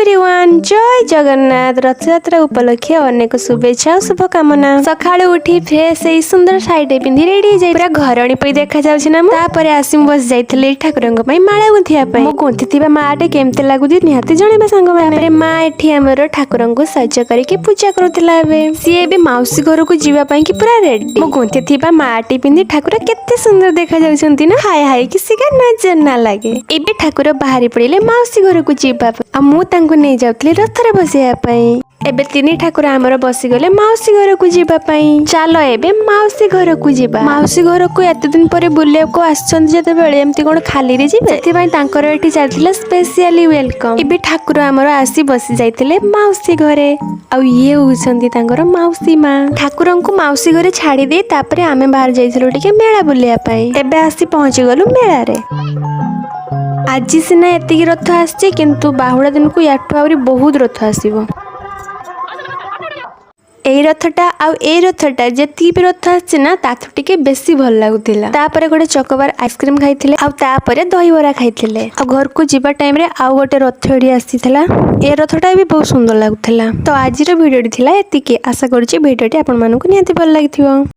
Everyone जय जगन्नाथ रथयात्रा उपलक्षे अनेक शुभेच्छा और शुभकामना। सकाळु उठी फ्रेश एई सुंदर साड़ी पिंधि रेडी जाई पूरा घरणी पई देखा जाउछि ना। तापरे आसिम बस जाइथले ठाकुरंग पई माळा गुंथिया पई। मो गुंथिथिबा माटे केमते लागुदि निहाती जणेबा संग माने। तापरे मा एठी हमर ठाकुरंग को सज करके पूजा करथिला। एबे सिए बे माउसी घर को जीवा पई कि पूरा रेडी। मो गुंथिथिबा माटी पिंधि ठाकुर केते सुंदर देखा जाउछंती ना। हाय हाय किसी का नजर ना लागे। एबे ठाकुर बाहरी पड़िले माउसी घर को जीवा आ मु तांको नै जाउतले रथरे बसिया पई। एबे तिनी ठाकुर हमर बसी गले माउसी घर को जीवा पई। चलो एबे माउसी घर को जीवा। माउसी घर को एते दिन परे बुलिया को आछन जते बेले एम्ति कोन खाली रे जीवे सेति पई तांकर एठी चलथिला स्पेशली वेलकम। एबे ठाकुर हमर आसी बसी जाइथिले माउसी घरे। आ ये होछंती तांकर माउसी मां। ठाकुरन को माउसी घरे छाडी दे तापरे आमे बाहर जाइथिलो टिके मेळा बुलिया पई। एबे आसी पहुंची गलु मेळा रे। आज सिना एतिकी रथ आसचे किंतु बाहुड़ा दिन को याठू आउरी बहुत रथ आसीबो। एई रथटा आउ एई रथटा जेती भी रथ आछे ना ताथु टिके बेसी भल लागुतिला। तापरे गोटे चॉकबार आइसक्रीम खाइथिले आउ तापरे दही बरा खाइथिले। आ घर को जीवा टाइम रे आउ गोटे रथडी आसीथिला। ए रथटा भी बहुत सुंदर लागुतिला। तो आजिर वीडियोटी थिला एतिकी। आशा करछि वीडियोटी आपन मानकु निहाती भल लागिथिबो।